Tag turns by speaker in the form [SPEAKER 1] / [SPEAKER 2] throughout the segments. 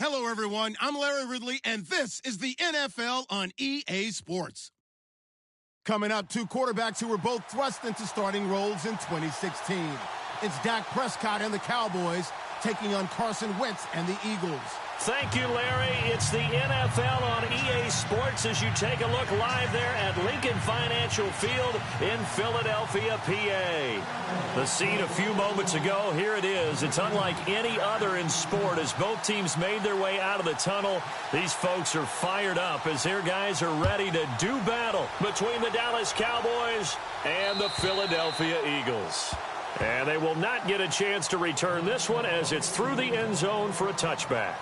[SPEAKER 1] Hello, everyone. I'm Larry Ridley, and this is the NFL on EA Sports. Coming up, two quarterbacks who were both thrust into starting roles in 2016. It's Dak Prescott and the Cowboys taking on Carson Wentz and the Eagles.
[SPEAKER 2] Thank you, Larry. It's the NFL on EA Sports as you take a look live there at Lincoln Financial Field in Philadelphia, PA. The scene a few moments ago, here it is. It's unlike any other in sport as both teams made their way out of the tunnel. These folks are fired up as their guys are ready to do battle between the Dallas Cowboys and the Philadelphia Eagles. And they will not get a chance to return this one as it's through the end zone for a touchback.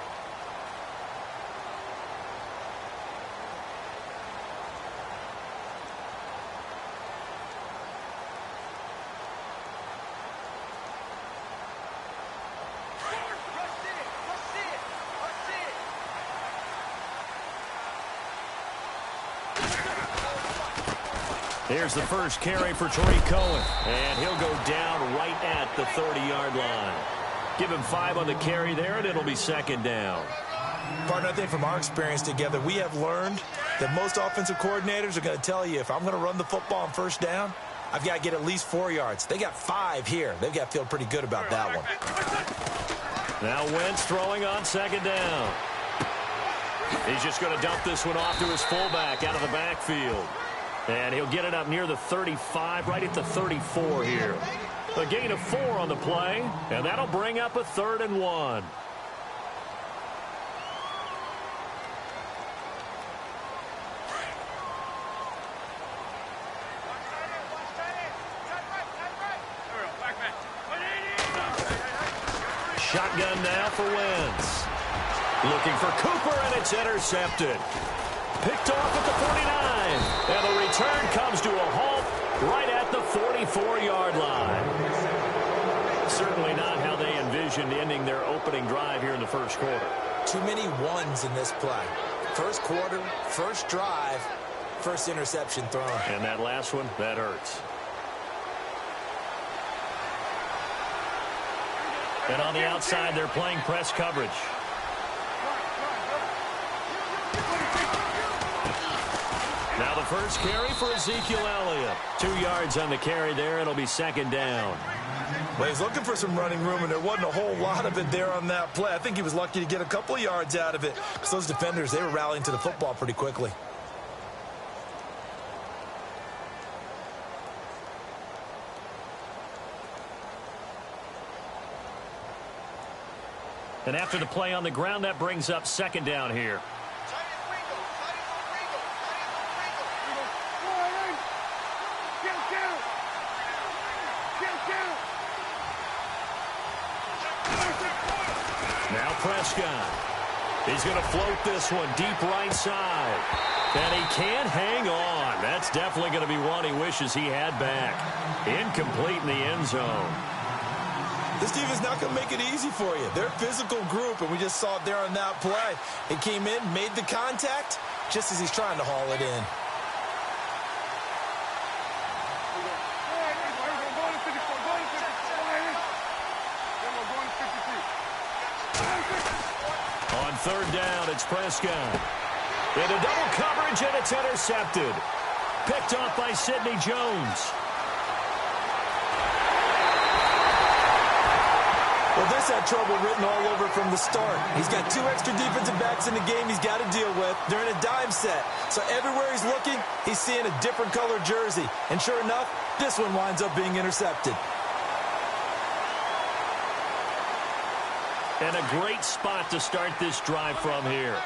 [SPEAKER 2] Here's the first carry for Tariq Cohen, and he'll go down right at the 30-yard line. Give him 5 on the carry there, and it'll be second down.
[SPEAKER 3] Partner, I think from our experience together, we have learned that most offensive coordinators are going to tell you, if I'm going to run the football on first down, I've got to get at least 4 yards. They got 5 here. They've got to feel pretty good about that one.
[SPEAKER 2] Now Wentz throwing on second down. He's just going to dump this one off to his fullback out of the backfield. And he'll get it up near the 35, right at the 34 here. A gain of 4 on the play, and that'll bring up a 3rd and 1. Shotgun now for Wentz. Looking for Cooper, and it's intercepted. Picked off at the 49. And the return comes to a halt right at the 44-yard line. Certainly not how they envisioned ending their opening drive here in the first quarter.
[SPEAKER 3] Too many ones in this play. First quarter, first drive, first interception thrown.
[SPEAKER 2] And that last one, that hurts. And on the outside, they're playing press coverage. Now the first carry for Ezekiel Elliott. 2 yards on the carry there. It'll be second down.
[SPEAKER 3] Well, he's looking for some running room, and there wasn't a whole lot of it there on that play. I think he was lucky to get a couple of yards out of it. So those defenders, they were rallying to the football pretty quickly.
[SPEAKER 2] And after the play on the ground, that brings up second down here. Now Prescott. He's going to float this one deep right side. And he can't hang on. That's definitely going to be one he wishes he had back. Incomplete in the end zone.
[SPEAKER 3] This team is not going to make it easy for you. They're a physical group, and we just saw it there on that play. It came in, made the contact, just as he's trying to haul it in.
[SPEAKER 2] On third down, it's Prescott. Into double coverage, and it's intercepted. Picked off by Sidney Jones.
[SPEAKER 3] Well, this had trouble written all over from the start. He's got 2 extra defensive backs in the game he's got to deal with. They're in a dime set. So everywhere he's looking, he's seeing a different color jersey. And sure enough, this one winds up being intercepted.
[SPEAKER 2] And a great spot to start this drive from here.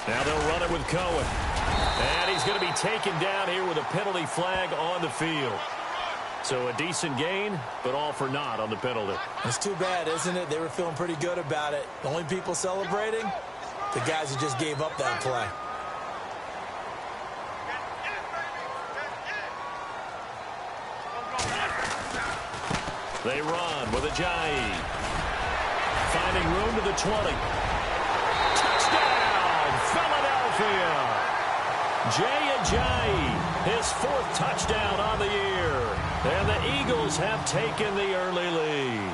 [SPEAKER 2] Now they'll run it with Cohen. And he's going to be taken down here with a penalty flag on the field. So a decent gain, but all for naught on the penalty.
[SPEAKER 3] It's too bad, isn't it? They were feeling pretty good about it. The only people celebrating, the guys who just gave up that play.
[SPEAKER 2] They run with Ajayi. Finding room to the 20. Touchdown, Philadelphia. Jay Ajayi, his 4th touchdown on the year. And the Eagles have taken the early lead.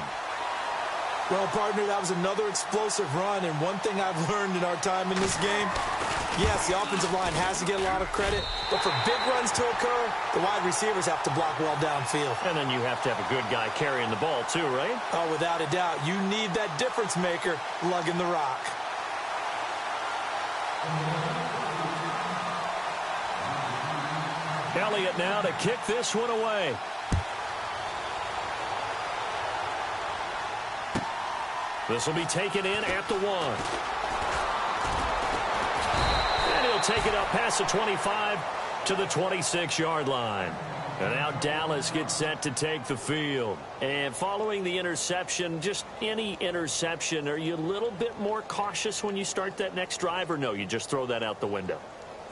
[SPEAKER 3] Well, partner, that was another explosive run, and one thing I've learned in our time in this game, yes, the offensive line has to get a lot of credit, but for big runs to occur, the wide receivers have to block well downfield.
[SPEAKER 2] And then you have to have a good guy carrying the ball too, right?
[SPEAKER 3] Oh, without a doubt. You need that difference maker lugging the rock.
[SPEAKER 2] Elliott now to kick this one away. This will be taken in at the 1. And he'll take it up past the 25 to the 26-yard line. And now Dallas gets set to take the field. And following the interception, just any interception, are you a little bit more cautious when you start that next drive, or no, you just throw that out the window?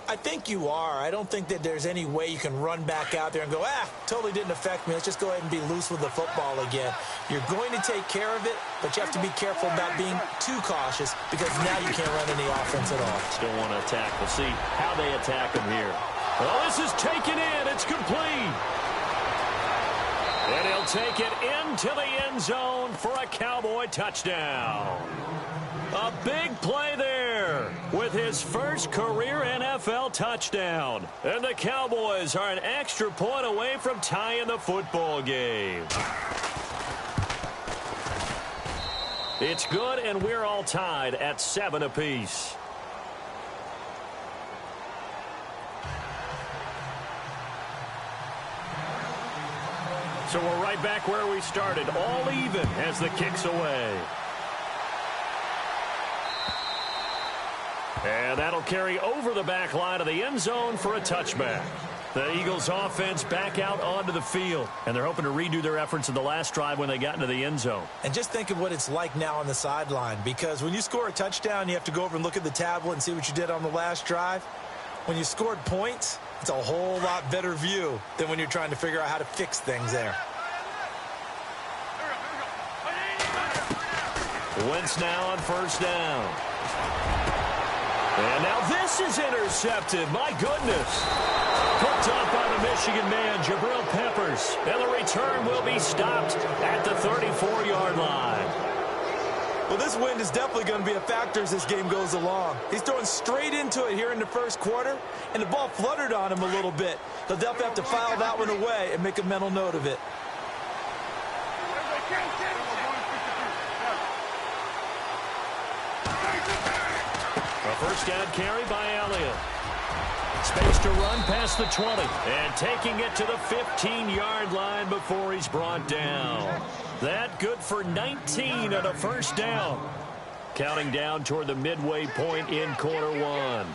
[SPEAKER 3] I think you are. I don't think that there's any way you can run back out there and go, totally didn't affect me. Let's just go ahead and be loose with the football again. You're going to take care of it, but you have to be careful about being too cautious because now you can't run any offense at all.
[SPEAKER 2] Still want to attack. We'll see how they attack him here. Well, this is taken in. It's complete. And he'll take it into the end zone for a Cowboy touchdown. A big play there with his first career NFL touchdown. And the Cowboys are an extra point away from tying the football game. It's good, and we're all tied at 7 apiece. So we're right back where we started, all even as the kick's away. And that'll carry over the back line of the end zone for a touchback. The Eagles offense back out onto the field, and they're hoping to redo their efforts in the last drive when they got into the end zone.
[SPEAKER 3] And just think of what it's like now on the sideline, because when you score a touchdown, you have to go over and look at the tablet and see what you did on the last drive. When you scored points, it's a whole lot better view than when you're trying to figure out how to fix things there.
[SPEAKER 2] Wentz now on first down. And now this is intercepted. My goodness. Picked up by the Michigan man, Jabril Peppers. And the return will be stopped at the 34-yard line.
[SPEAKER 3] Well, this wind is definitely going to be a factor as this game goes along. He's throwing straight into it here in the first quarter, and the ball fluttered on him a little bit. He'll definitely have to file that one away and make a mental note of it.
[SPEAKER 2] A first down carry by Elliott. Space to run past the 20. And taking it to the 15-yard line before he's brought down. That good for 19 on a first down. Counting down toward the midway point in quarter one.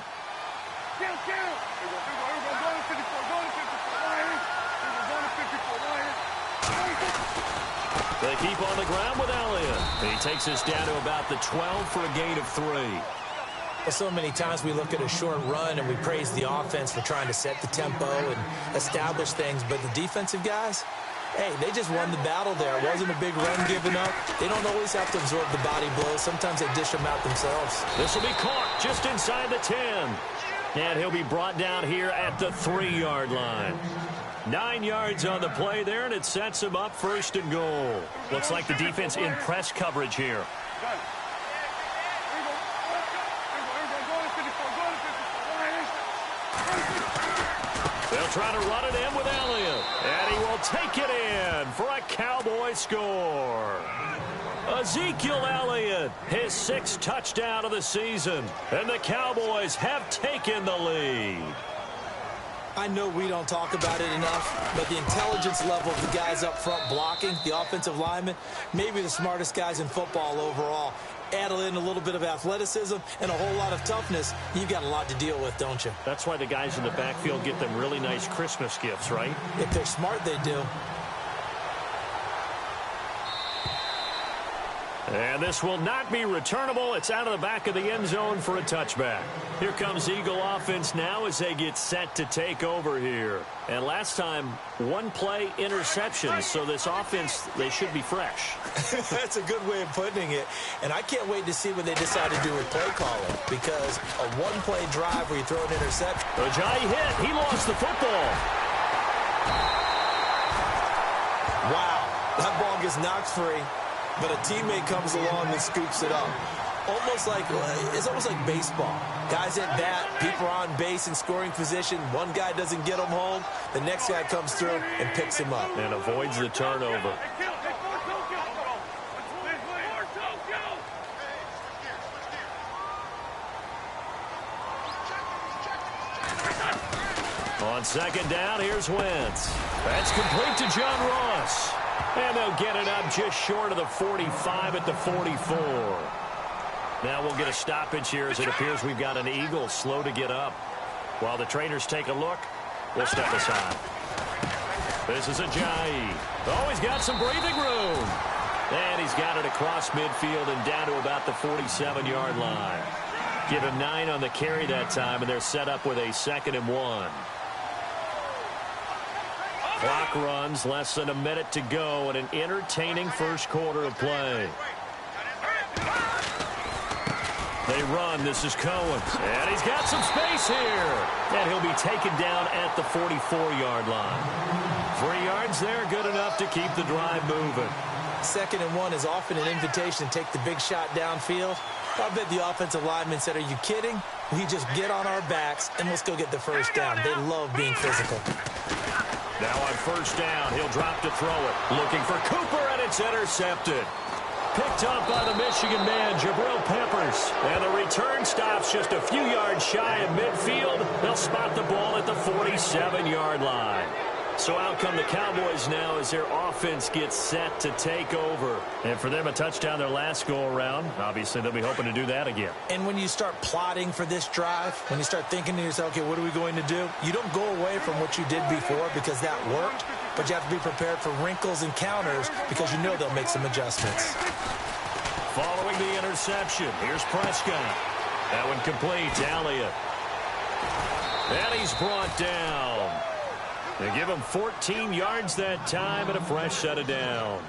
[SPEAKER 2] They keep on the ground with Elliott. He takes us down to about the 12 for a gain of 3.
[SPEAKER 3] Well, so many times we look at a short run and we praise the offense for trying to set the tempo and establish things, but the defensive guys, hey, they just won the battle there. It wasn't a big run given up. They don't always have to absorb the body blows. Sometimes they dish them out themselves.
[SPEAKER 2] This will be caught just inside the 10. And he'll be brought down here at the 3-yard line. 9 yards on the play there, and it sets him up first and goal. Looks like the defense in press coverage here. They'll try to run it in with Elliott. And he will take it in for a Cowboy score. Ezekiel Elliott, his 6th touchdown of the season. And the Cowboys have taken the lead.
[SPEAKER 3] I know we don't talk about it enough, but the intelligence level of the guys up front blocking, the offensive linemen, maybe the smartest guys in football overall. Add in a little bit of athleticism and a whole lot of toughness, you've got a lot to deal with, don't you?
[SPEAKER 2] That's why the guys in the backfield get them really nice Christmas gifts, right?
[SPEAKER 3] If they're smart, they do.
[SPEAKER 2] And this will not be returnable. It's out of the back of the end zone for a touchback. Here comes Eagle offense now as they get set to take over here. And last time, one play interception. So this offense, they should be fresh.
[SPEAKER 3] That's a good way of putting it. And I can't wait to see what they decide to do with play calling. Because a one-play drive where you throw an interception.
[SPEAKER 2] Ajayi hit. He lost the football.
[SPEAKER 3] Wow. That ball gets knocked free. But a teammate comes along and scoops it up. It's almost like baseball. Guys at bat, people are on base in scoring position. One guy doesn't get him home. The next guy comes through and picks him up.
[SPEAKER 2] And avoids the turnover. On second down, here's Wentz. That's complete to John Ross. And they'll get it up just short of the 45 at the 44. Now we'll get a stoppage here as it appears we've got an Eagle slow to get up. While the trainers take a look, we'll step aside. This is Ajayi. Oh, he's got some breathing room. And he's got it across midfield and down to about the 47-yard line. Give him 9 on the carry that time, and they're set up with a 2nd and 1. Clock runs, less than a minute to go, and an entertaining first quarter of play. They run. This is Cohen. And he's got some space here. And he'll be taken down at the 44-yard line. 3 yards there, good enough to keep the drive moving.
[SPEAKER 3] 2nd and 1 is often an invitation to take the big shot downfield. I bet the offensive lineman said, are you kidding? We just get on our backs and let's go get the first down. They love being physical.
[SPEAKER 2] Now on first down, he'll drop to throw it. Looking for Cooper, and it's intercepted. Picked up by the Michigan man, Jabril Peppers. And the return stops just a few yards shy of midfield. They'll spot the ball at the 47-yard line. So out come the Cowboys now as their offense gets set to take over. And for them, a touchdown their last go-around. Obviously, they'll be hoping to do that again.
[SPEAKER 3] And when you start plotting for this drive, when you start thinking to yourself, okay, what are we going to do? You don't go away from what you did before because that worked, but you have to be prepared for wrinkles and counters because you know they'll make some adjustments.
[SPEAKER 2] Following the interception, here's Prescott. That one complete to Elliott. And he's brought down. They give him 14 yards that time and a fresh set of downs.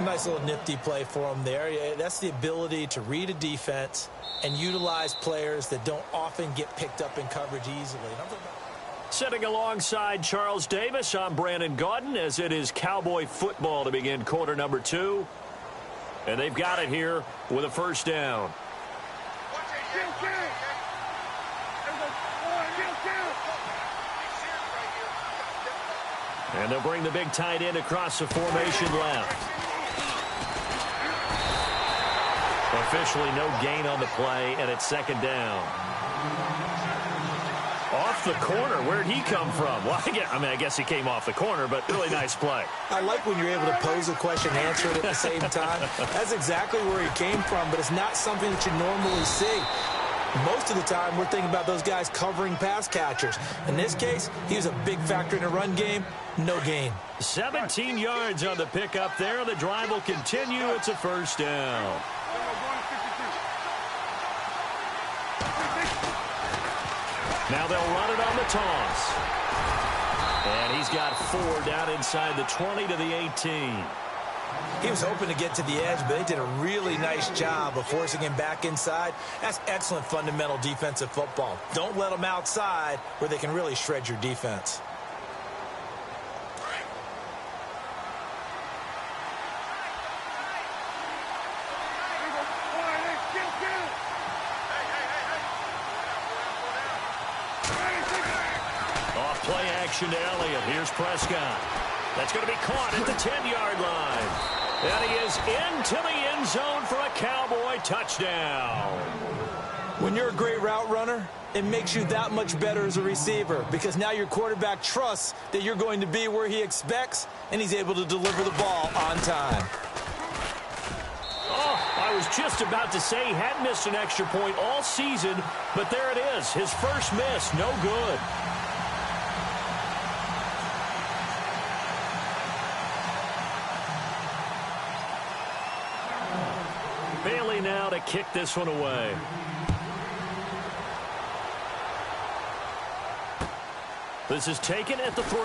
[SPEAKER 3] Nice little nifty play for him there. That's the ability to read a defense and utilize players that don't often get picked up in coverage easily.
[SPEAKER 2] Sitting alongside Charles Davis, I'm Brandon Gaudin as it is Cowboy football to begin quarter number 2. And they've got it here with a first down. And they'll bring the big tight end across the formation left. Officially no gain on the play, and it's second down. Off the corner. Where'd he come from? Well, I guess he came off the corner, but really nice play.
[SPEAKER 3] I like when you're able to pose a question and answer it at the same time. That's exactly where he came from, but it's not something that you normally see. Most of the time, we're thinking about those guys covering pass catchers. In this case, he was a big factor in the run game. No gain. 17
[SPEAKER 2] yards on the pickup there. The drive will continue. It's a first down. Now they'll run it on the toss. And he's got 4 down inside the 20 to the 18.
[SPEAKER 3] He was hoping to get to the edge, but they did a really nice job of forcing him back inside. That's excellent fundamental defensive football. Don't let them outside where they can really shred your defense.
[SPEAKER 2] Off play action to Elliott. Here's Prescott. That's going to be caught at the 10-yard line. And he is into the end zone for a Cowboy touchdown.
[SPEAKER 3] When you're a great route runner, it makes you that much better as a receiver because now your quarterback trusts that you're going to be where he expects, and he's able to deliver the ball on time.
[SPEAKER 2] Oh, I was just about to say he hadn't missed an extra point all season, but there it is. His first miss, no good. kick this one away. This is taken at the 3.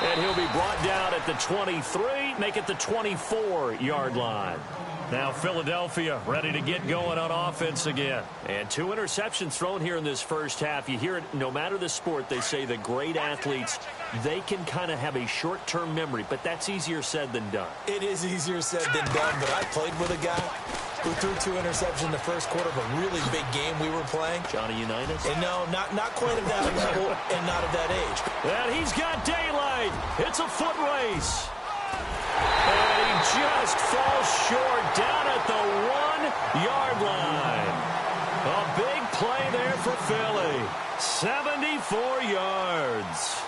[SPEAKER 2] And he'll be brought down at the 23, make it the 24-yard line. Now Philadelphia ready to get going on offense again. And 2 interceptions thrown here in this first half. You hear it no matter the sport, they say the great athletes, they can kind of have a short-term memory, but that's easier said than done.
[SPEAKER 3] It is easier said than done, but I played with a guy who threw 2 interceptions in the first quarter of a really big game we were playing.
[SPEAKER 2] Johnny Unitas?
[SPEAKER 3] And no, not quite of that level and not of that age.
[SPEAKER 2] And he's got daylight. It's a foot race. And he just falls short down at the 1-yard line. A big play there for Philly. 74 yards.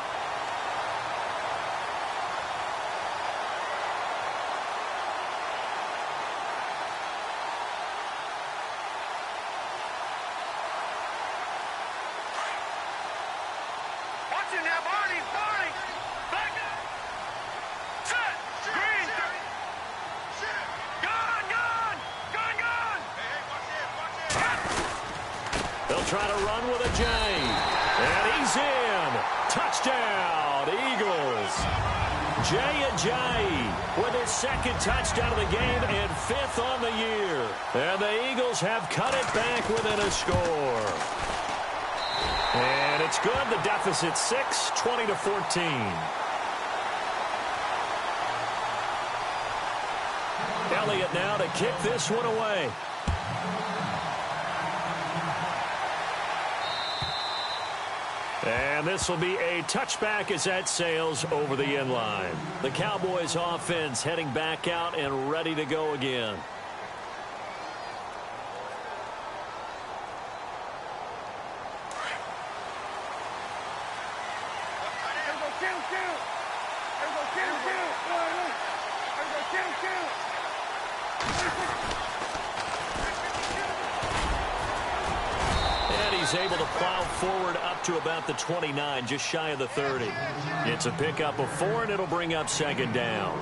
[SPEAKER 2] Try to run with a J. And he's in. Touchdown, Eagles. Jay Ajayi with his 2nd touchdown of the game and 5th on the year. And the Eagles have cut it back within a score. And it's good. The deficit 6, 20-14. Elliott now to kick this one away. And this will be a touchback as that sails over the end line. The Cowboys offense heading back out and ready to go again. He's able to plow forward up to about the 29, just shy of the 30. It's a pickup of 4, and it'll bring up 2nd down.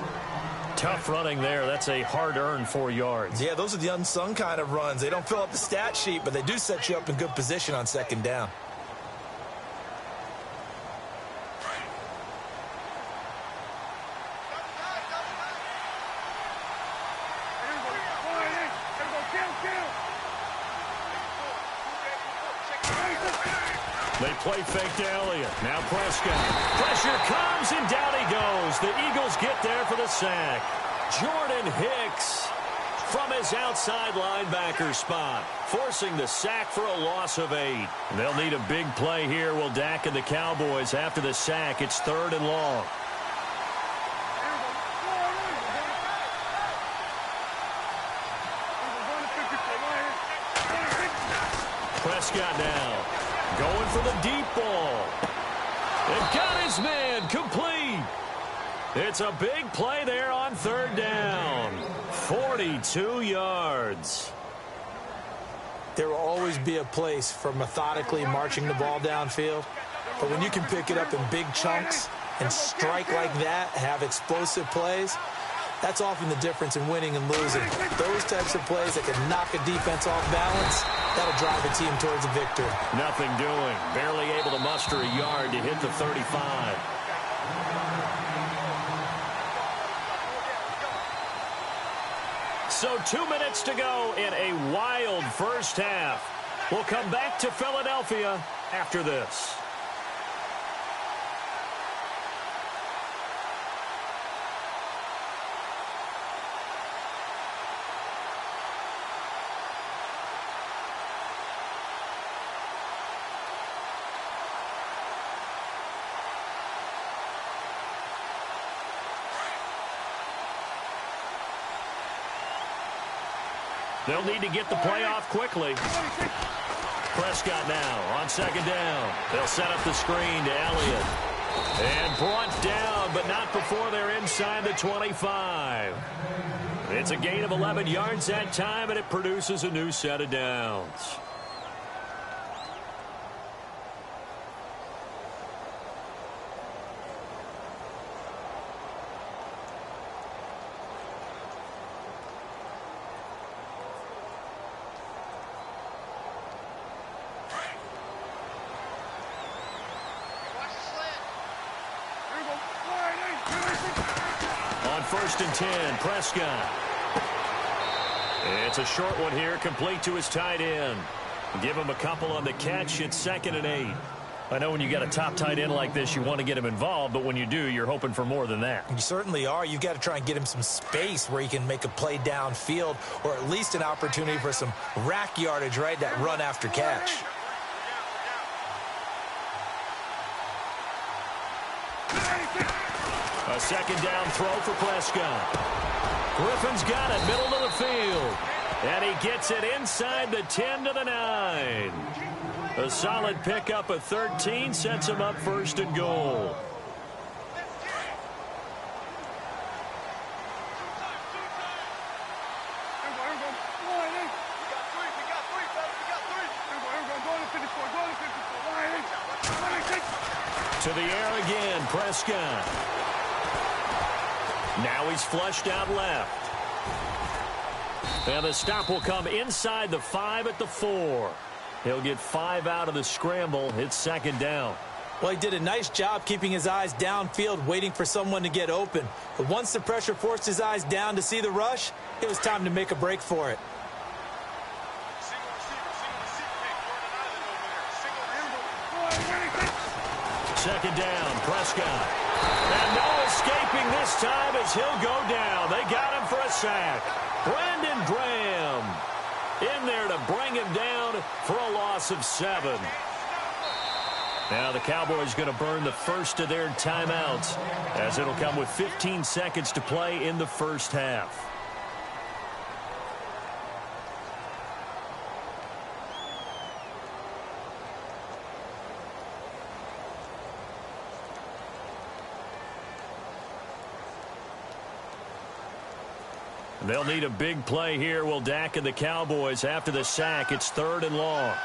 [SPEAKER 2] Tough running there. That's a hard-earned 4 yards.
[SPEAKER 3] Yeah, those are the unsung kind of runs. They don't fill up the stat sheet, but they do set you up in good position on 2nd down.
[SPEAKER 2] They play fake to Elliott. Now Prescott. Pressure comes, and down he goes. The Eagles get there for the sack. Jordan Hicks from his outside linebacker spot, forcing the sack for a loss of 8. They'll need a big play here. Will Dak and the Cowboys after the sack. It's 3rd and long. Prescott now. Going for the deep ball. They've got his man complete. It's a big play there on 3rd down. 42 yards.
[SPEAKER 3] There will always be a place for methodically marching the ball downfield. But when you can pick it up in big chunks and strike like that, have explosive plays, that's often the difference in winning and losing. Those types of plays that can knock a defense off balance, that'll drive a team towards a victory.
[SPEAKER 2] Nothing doing. Barely able to muster a yard to hit the 35. So 2 minutes to go in a wild first half. We'll come back to Philadelphia after this. They'll need to get the play off quickly. Prescott now on 2nd down. They'll set up the screen to Elliott. And brought down, but not before they're inside the 25. It's a gain of 11 yards that time, and it produces a new set of downs. first and 10. Prescott. It's a short one here, complete to his tight end. Give him a couple on the catch. It's 2nd and 8. I know when you got a top tight end like this, you want to get him involved, but when you do, you're hoping for more than that.
[SPEAKER 3] You certainly are. You've got to try and get him some space where he can make a play downfield, or at least an opportunity for some rack yardage, right? That run after catch.
[SPEAKER 2] A 2nd down throw for Prescott. Griffin's got it, middle of the field. And he gets it inside the 10 to the 9. A solid pickup of 13 sets him up 1st and goal. To the air again, Prescott. Now he's flushed out left. And the stop will come inside the 5 at the 4. He'll get 5 out of the scramble. It's 2nd down.
[SPEAKER 3] Well, he did a nice job keeping his eyes downfield, waiting for someone to get open. But once the pressure forced his eyes down to see the rush, it was time to make a break for it.
[SPEAKER 2] Second down, Prescott. And no escaping this time as he'll go down. They got him for a sack. Brandon Graham in there to bring him down for a loss of 7. Now the Cowboys going to burn the first of their timeouts as it'll come with 15 seconds to play in the first half. They'll need a big play here, will Dak and the Cowboys. After the sack, it's 3rd and long.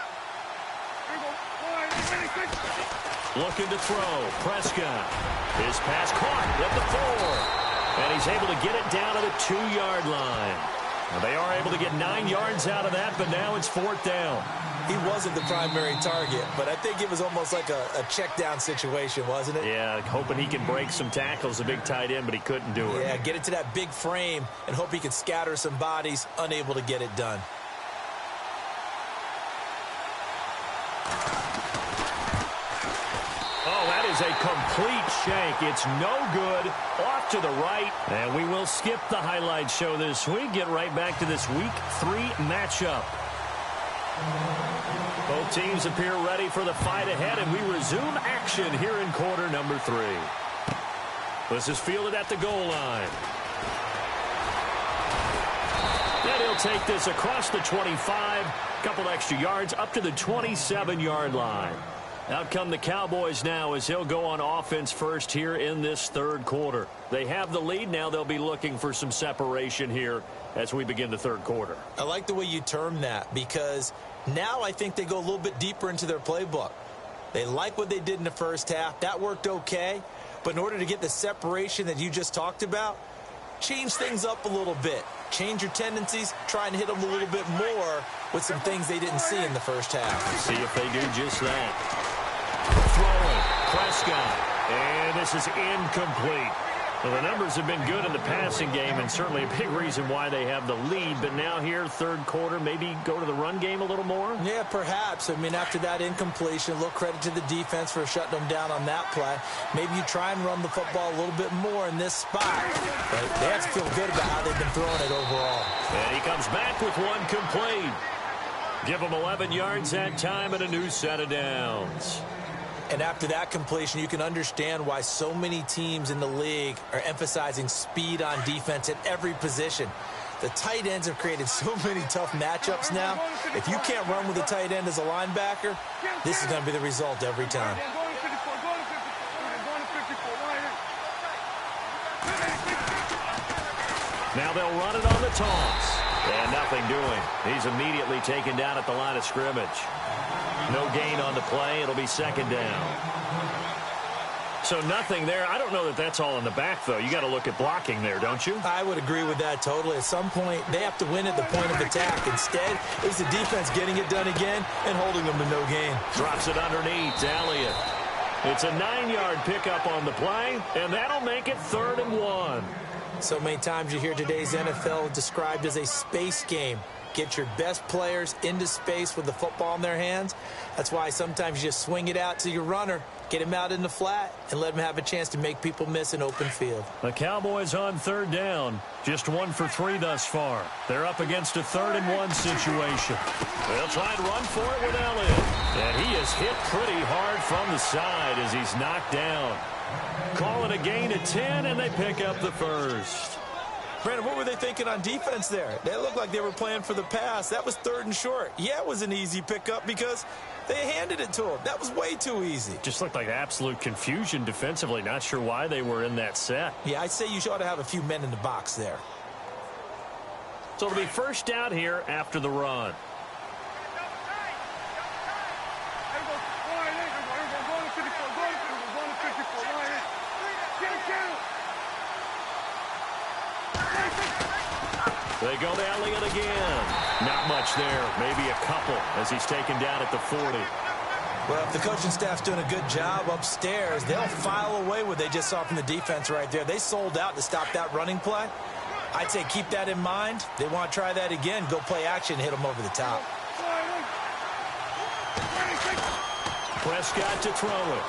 [SPEAKER 2] Looking to throw. Prescott. His pass caught at the 4. And he's able to get it down to the 2-yard line. Now they are able to get 9 yards out of that, but now it's 4th down.
[SPEAKER 3] He wasn't the primary target, but I think it was almost like a check down situation, wasn't it?
[SPEAKER 2] Yeah, hoping he can break some tackles, a big tight end, but he couldn't do it.
[SPEAKER 3] Yeah, get it to that big frame and hope he can scatter some bodies, unable to get it done.
[SPEAKER 2] Oh, that is a complete shank. It's no good. Off to the right. And we will skip the highlight show this week. Get right back to this Week 3 matchup. Both teams appear ready for the fight ahead, and we resume action here in quarter number 3. This is fielded at the goal line. And he'll take this across the 25, a couple extra yards up to the 27-yard line. Out come the Cowboys now as he'll go on offense first here in this 3rd quarter. They have the lead. Now they'll be looking for some separation here as we begin the 3rd quarter.
[SPEAKER 3] I like the way you term that, because now I think they go a little bit deeper into their playbook. They like what they did in the first half. That worked okay. But in order to get the separation that you just talked about, change things up a little bit. Change your tendencies. Try and hit them a little bit more with some things they didn't see in the first half.
[SPEAKER 2] See if they do just that. Throwing. Prescott. And this is incomplete. Well, the numbers have been good in the passing game, and certainly a big reason why they have the lead. But now here, 3rd quarter, maybe go to the run game a little more?
[SPEAKER 3] Yeah, perhaps. I mean, after that incompletion, a little credit to the defense for shutting them down on that play. Maybe you try and run the football a little bit more in this spot. But they have to feel good about how they've been throwing it overall.
[SPEAKER 2] And he comes back with one complete. Give him 11 yards that time and a new set of downs.
[SPEAKER 3] And after that completion, you can understand why so many teams in the league are emphasizing speed on defense at every position. The tight ends have created so many tough matchups now. If you can't run with a tight end as a linebacker, this is going to be the result every time.
[SPEAKER 2] Now they'll run it on the toss. And nothing doing. He's immediately taken down at the line of scrimmage. No gain on the play. It'll be 2nd down. So nothing there. I don't know that that's all in the back, though. You got to look at blocking there, don't you?
[SPEAKER 3] I would agree with that totally. At some point, they have to win at the point of attack. Instead, it's the defense getting it done again and holding them to no gain.
[SPEAKER 2] Drops it underneath. Elliott. It's a 9-yard pickup on the play, and that'll make it 3rd and 1.
[SPEAKER 3] So many times you hear today's NFL described as a space game. Get your best players into space with the football in their hands. That's why sometimes you just swing it out to your runner, get him out in the flat, and let him have a chance to make people miss an open field.
[SPEAKER 2] The Cowboys on third down. Just 1 for 3 thus far. They're up against a 3rd-and-1 situation. They'll try and run for it with Elliott. And he is hit pretty hard from the side as he's knocked down. Call it a gain of 10, and they pick up the first.
[SPEAKER 3] Brandon, what were they thinking on defense there? They looked like they were playing for the pass. That was 3rd and short. Yeah, it was an easy pickup because they handed it to him. That was way too easy.
[SPEAKER 2] Just looked like absolute confusion defensively. Not sure why they were in that set.
[SPEAKER 3] Yeah, I'd say you ought to have a few men in the box there.
[SPEAKER 2] So it'll be first down here after the run. They go to Elliott again. Not much there. Maybe a couple as he's taken down at the 40.
[SPEAKER 3] Well, if the coaching staff's doing a good job upstairs, they'll file away what they just saw from the defense right there. They sold out to stop that running play. I'd say keep that in mind. They want to try that again. Go play action, hit them over the top.
[SPEAKER 2] Prescott to throw it.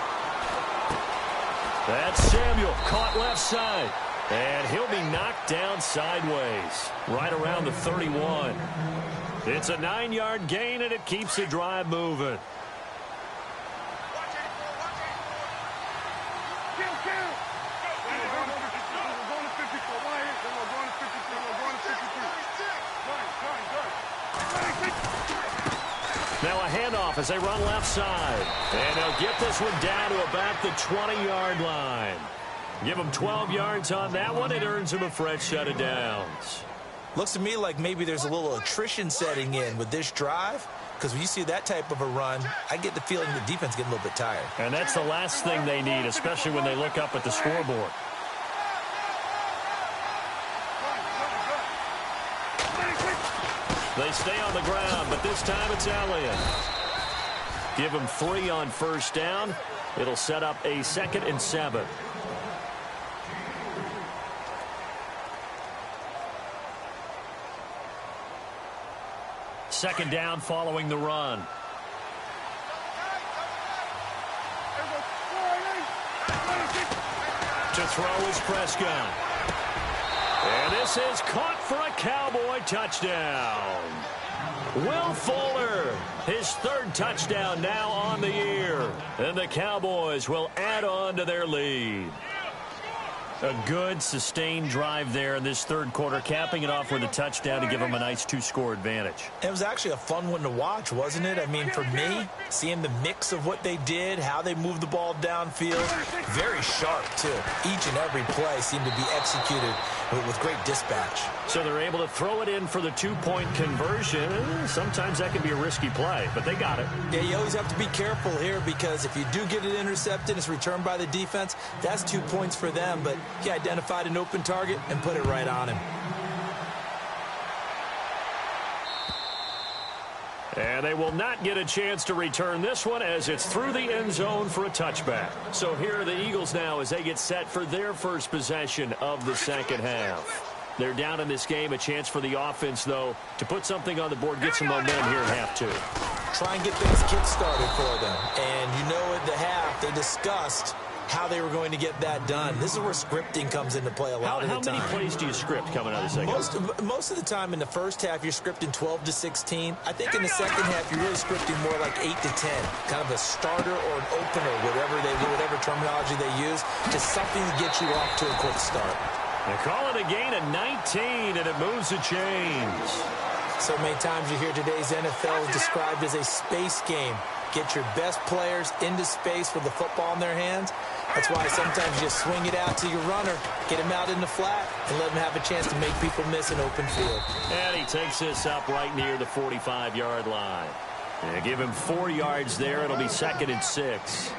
[SPEAKER 2] That's Samuel, caught left side. And he'll be knocked down sideways, right around the 31. It's a 9-yard gain, and it keeps the drive moving. Now a handoff as they run left side. And they'll get this one down to about the 20-yard line. Give them 12 yards on that one. It earns them a fresh set of downs.
[SPEAKER 3] Looks to me like maybe there's a little attrition setting in with this drive. Because when you see that type of a run, I get the feeling the defense getting a little bit tired.
[SPEAKER 2] And that's the last thing they need, especially when they look up at the scoreboard. They stay on the ground, but this time it's Elliott. Give them 3 on first down. It'll set up a 2nd and 7. Second down following the run. To throw is Prescott. And this is caught for a Cowboy touchdown. Will Fuller, his 3rd touchdown now on the year. And the Cowboys will add on to their lead. A good, sustained drive there in this 3rd quarter, capping it off with a touchdown to give them a nice 2-score advantage.
[SPEAKER 3] It was actually a fun one to watch, wasn't it? I mean, for me, seeing the mix of what they did, how they moved the ball downfield, very sharp, too. Each and every play seemed to be executed with great dispatch.
[SPEAKER 2] So they're able to throw it in for the 2-point conversion. Sometimes that can be a risky play, but they got it.
[SPEAKER 3] Yeah, you always have to be careful here because if you do get it intercepted, it's returned by the defense, that's 2 points for them, but he identified an open target and put it right on him.
[SPEAKER 2] And they will not get a chance to return this one as it's through the end zone for a touchback. So here are the Eagles now as they get set for their first possession of the second half. They're down in this game. A chance for the offense, though, to put something on the board, get some momentum here at half 2.
[SPEAKER 3] Try and get things kick-started for them. And you know at the half, they discussed how they were going to get that done. This is where scripting comes into play a lot of the time.
[SPEAKER 2] How many plays do you script coming out of the second half?
[SPEAKER 3] Most of the time in the first half, you're scripting 12 to 16. I think in the second half, you're really scripting more like 8 to 10. Kind of a starter or an opener, whatever terminology they use. Just something to get you off to a quick start.
[SPEAKER 2] They call it a gain of 19, and it moves the chains.
[SPEAKER 3] So many times you hear today's NFL described as a space game. Get your best players into space with the football in their hands. That's why sometimes you just swing it out to your runner, get him out in the flat, and let him have a chance to make people miss an open field.
[SPEAKER 2] And he takes this up right near the 45-yard line. And give him 4 yards there. It'll be 2nd and 6.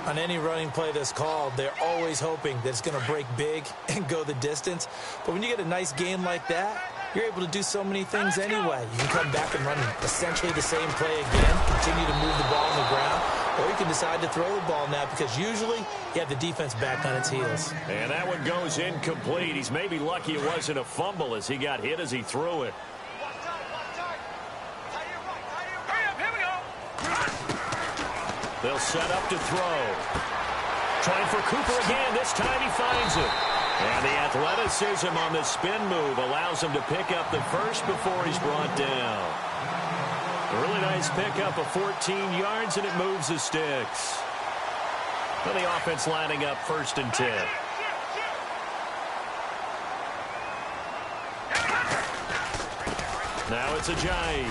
[SPEAKER 3] On any running play that's called, they're always hoping that it's going to break big and go the distance. But when you get a nice game like that, you're able to do so many things anyway. You can come back and run essentially the same play again, continue to move the ball on the ground, or you can decide to throw the ball now because usually you have the defense back on its heels.
[SPEAKER 2] And that one goes incomplete. He's maybe lucky it wasn't a fumble as he got hit as he threw it. They'll set up to throw. Trying for Cooper again. This time he finds it. And the athleticism on the spin move allows him to pick up the first before he's brought down. A really nice pickup of 14 yards, and it moves the sticks. And the offense lining up 1st and 10. Now it's Ajayi.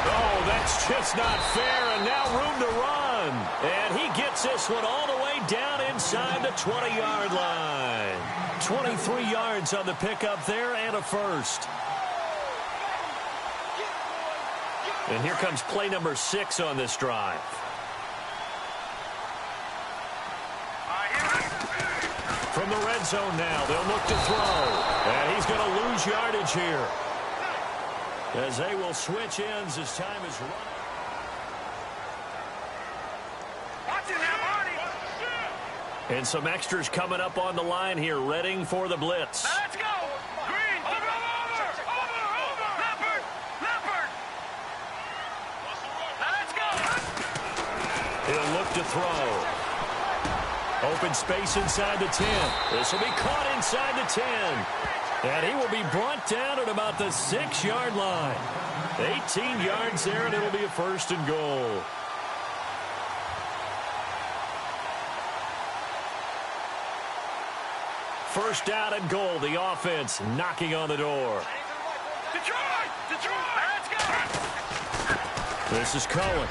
[SPEAKER 2] Oh, that's just not fair, and now room to run. And he gets this one all the way down inside the 20-yard line. 23 yards on the pickup there and a first. And here comes play number 6 on this drive. From the red zone now, they'll look to throw. And he's going to lose yardage here, as they will switch ends as time is running. And some extras coming up on the line here, readying for the blitz.
[SPEAKER 4] Let's go! Green! Over! Leopard! Let's go!
[SPEAKER 2] He'll look to throw. Open space inside the 10. This will be caught inside the 10. And he will be brought down at about the 6-yard line. 18 yards there, and it'll be a 1st and goal. First down and goal. The offense knocking on the door.
[SPEAKER 4] Detroit! Let's go!
[SPEAKER 2] This is Cohen.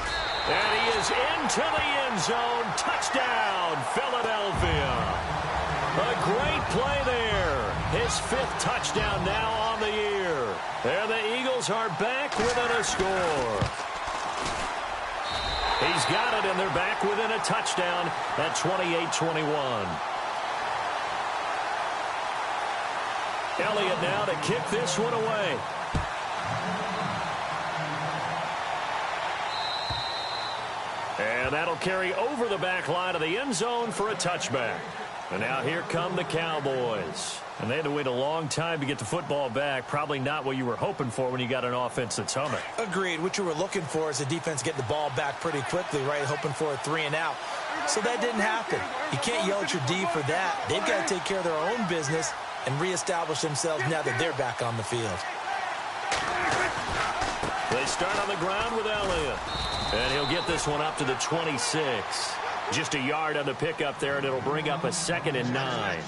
[SPEAKER 2] And he is into the end zone. Touchdown, Philadelphia. A great play there. His 5th touchdown now on the year. And the Eagles are back within a score. He's got it, and they're back within a touchdown at 28-21. Elliott now to kick this one away. And that'll carry over the back line of the end zone for a touchback. And now here come the Cowboys. And they had to wait a long time to get the football back. Probably not what you were hoping for when you got an offense that's humming.
[SPEAKER 3] Agreed. What you were looking for is the defense get the ball back pretty quickly, right? Hoping for a 3 and out. So that didn't happen. You can't yell at your D for that. They've got to take care of their own business and reestablish themselves now that they're back on the field.
[SPEAKER 2] They start on the ground with Elliott. And he'll get this one up to the 26. Just a yard on the pickup there, and it'll bring up a 2nd and 9.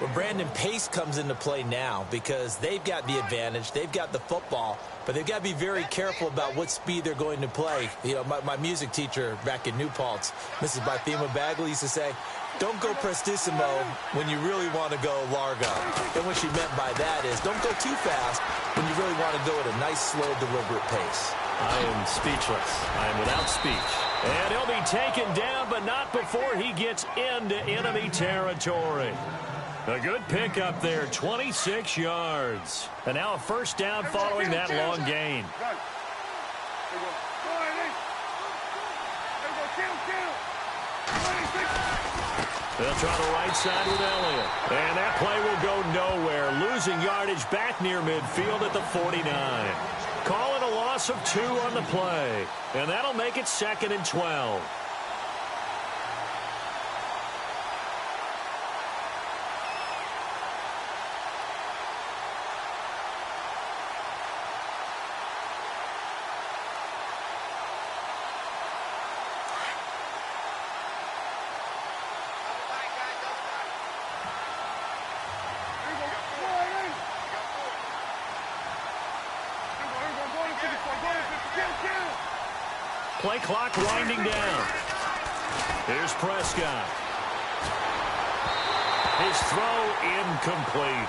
[SPEAKER 3] Well, Brandon, pace comes into play now because they've got the advantage. They've got the football, but they've got to be very careful about what speed they're going to play. You know, my music teacher back in New Paltz, Mrs. Barthema Bagley, used to say, don't go prestissimo when you really want to go largo. And what she meant by that is don't go too fast when you really want to go at a nice, slow, deliberate pace.
[SPEAKER 2] I am speechless. I am without speech. And he'll be taken down, but not before he gets into enemy territory. A good pickup there, 26 yards. And now a first down following that long gain. They'll try the right side with Elliott. And that play will go nowhere. Losing yardage back near midfield at the 49. Call it a loss of 2 on the play. And that'll make it 2nd and 12. Play clock winding down. Here's Prescott. His throw incomplete.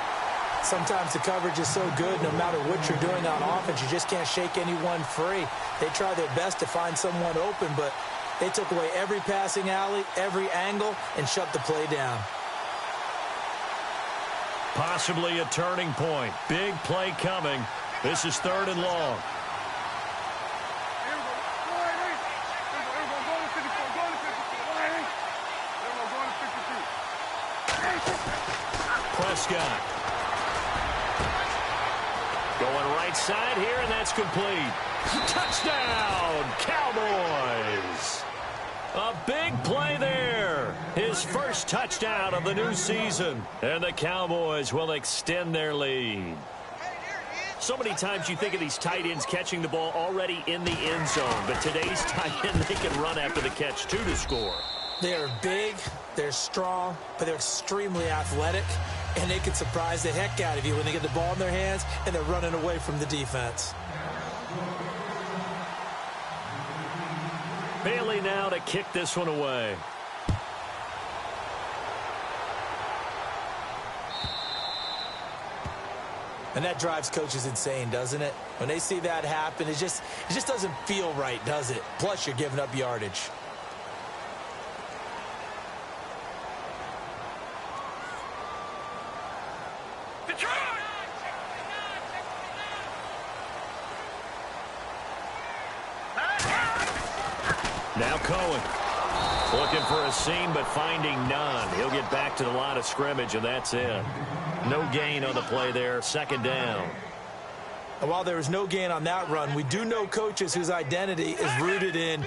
[SPEAKER 3] Sometimes the coverage is so good, no matter what you're doing on offense, you just can't shake anyone free. They try their best to find someone open, but they took away every passing alley, every angle, and shut the play down.
[SPEAKER 2] Possibly a turning point. Big play coming. This is 3rd and long. Prescott. Going right side here, and that's complete. Touchdown, Cowboys. A big play there. His first touchdown of the new season. And the Cowboys will extend their lead. So many times you think of these tight ends catching the ball already in the end zone. But today's tight end, they can run after the catch, too, to score.
[SPEAKER 3] They're big, they're strong, but they're extremely athletic. And they can surprise the heck out of you when they get the ball in their hands and they're running away from the defense.
[SPEAKER 2] Bailey now to kick this one away.
[SPEAKER 3] And that drives coaches insane, doesn't it? When they see that happen, it just doesn't feel right, does it? Plus, you're giving up yardage.
[SPEAKER 2] Now Cohen looking for a seam, but finding none. He'll get back to the line of scrimmage, and that's it. No gain on the play there. Second down.
[SPEAKER 3] And while there was no gain on that run, we do know coaches whose identity is rooted in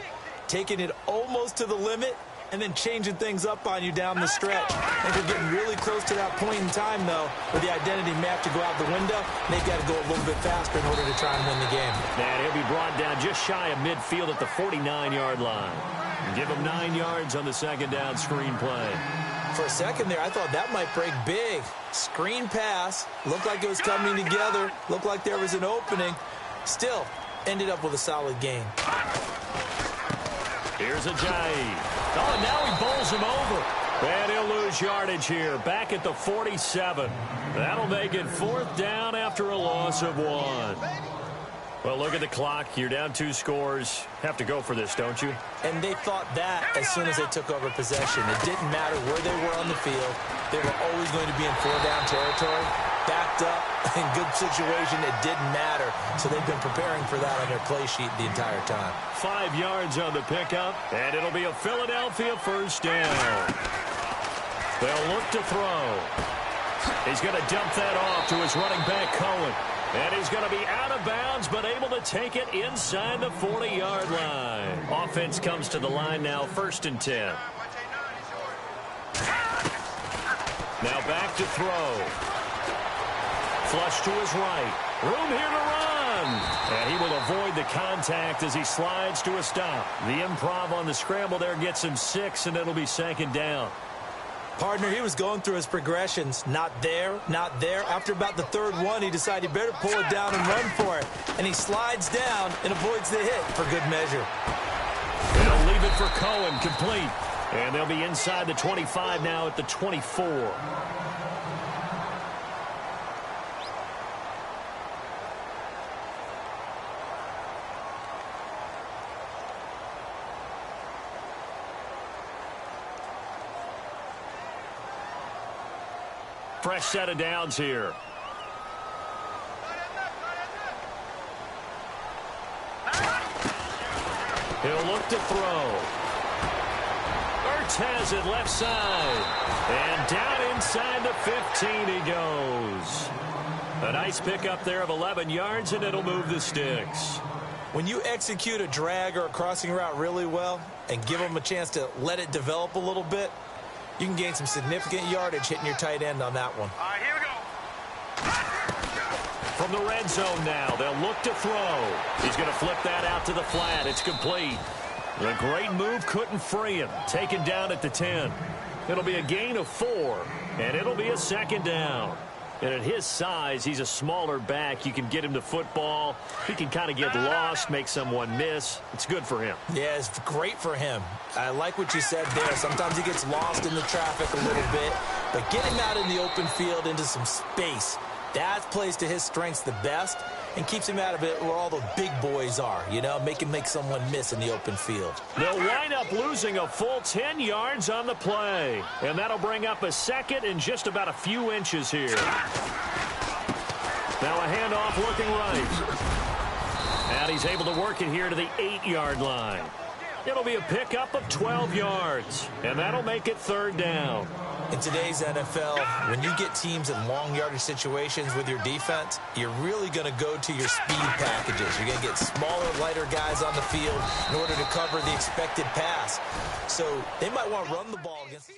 [SPEAKER 3] taking it almost to the limit and then changing things up on you down the stretch. And they're getting really close to that point in time, though, where the identity may have to go out the window, and they've got to go a little bit faster in order to try and win the game.
[SPEAKER 2] And he'll be brought down just shy of midfield at the 49-yard line. Give him 9 yards on the second down screen play.
[SPEAKER 3] For a second there, I thought that might break big. Screen pass. Looked like it was coming together. Looked like there was an opening. Still, ended up with a solid gain.
[SPEAKER 2] Here's Ajayi. Oh, and now he bowls him over. And he'll lose yardage here. Back at the 47. That'll make it 4th down after a loss of 1. Well, look at the clock. You're down 2 scores. Have to go for this, don't you?
[SPEAKER 3] And they thought that as soon as they took over possession. It didn't matter where they were on the field. They were always going to be in 4-down territory. Backed up, in good situation, it didn't matter. So they've been preparing for that on their play sheet the entire time.
[SPEAKER 2] 5 yards on the pickup, and it'll be a Philadelphia first down. They'll look to throw. He's going to dump that off to his running back, Cohen. And he's going to be out of bounds, but able to take it inside the 40-yard line. Offense comes to the line now, 1st and 10. Now back to throw. Flush to his right. Room here to run. And he will avoid the contact as he slides to a stop. The improv on the scramble there gets him 6, and it'll be 2nd down.
[SPEAKER 3] Partner, he was going through his progressions. Not there, not there. After about the 3rd one, he decided he better pull it down and run for it. And he slides down and avoids the hit for good measure.
[SPEAKER 2] They'll leave it for Cohen, complete. And they'll be inside the 25 now at the 24. Fresh set of downs here. He'll look to throw. Ertz has it left side. And down inside the 15 he goes. A nice pickup there of 11 yards, and it'll move the sticks.
[SPEAKER 3] When you execute a drag or a crossing route really well and give them a chance to let it develop a little bit, you can gain some significant yardage hitting your tight end on that one.
[SPEAKER 4] All right, here we go.
[SPEAKER 2] From the red zone now, they'll look to throw. He's going to flip that out to the flat. It's complete. The great move couldn't free him. Taken down at the 10. It'll be a gain of 4, and it'll be a 2nd down. And at his size, he's a smaller back. You can get him to football. He can kind of get lost, make someone miss. It's good for him.
[SPEAKER 3] Yeah, it's great for him. I like what you said there. Sometimes he gets lost in the traffic a little bit. But get him out in the open field into some space. That plays to his strengths the best and keeps him out of it where all the big boys are, you know, make him make someone miss in the open field.
[SPEAKER 2] They'll wind up losing a full 10 yards on the play. And that'll bring up a 2nd and just about a few inches here. Now a handoff looking right. And he's able to work it here to the 8-yard line. It'll be a pickup of 12 yards. And that'll make it 3rd down.
[SPEAKER 3] In today's NFL, when you get teams in long yardage situations with your defense, you're really going to go to your speed packages. You're going to get smaller, lighter guys on the field in order to cover the expected pass. So they might want to run the ball against...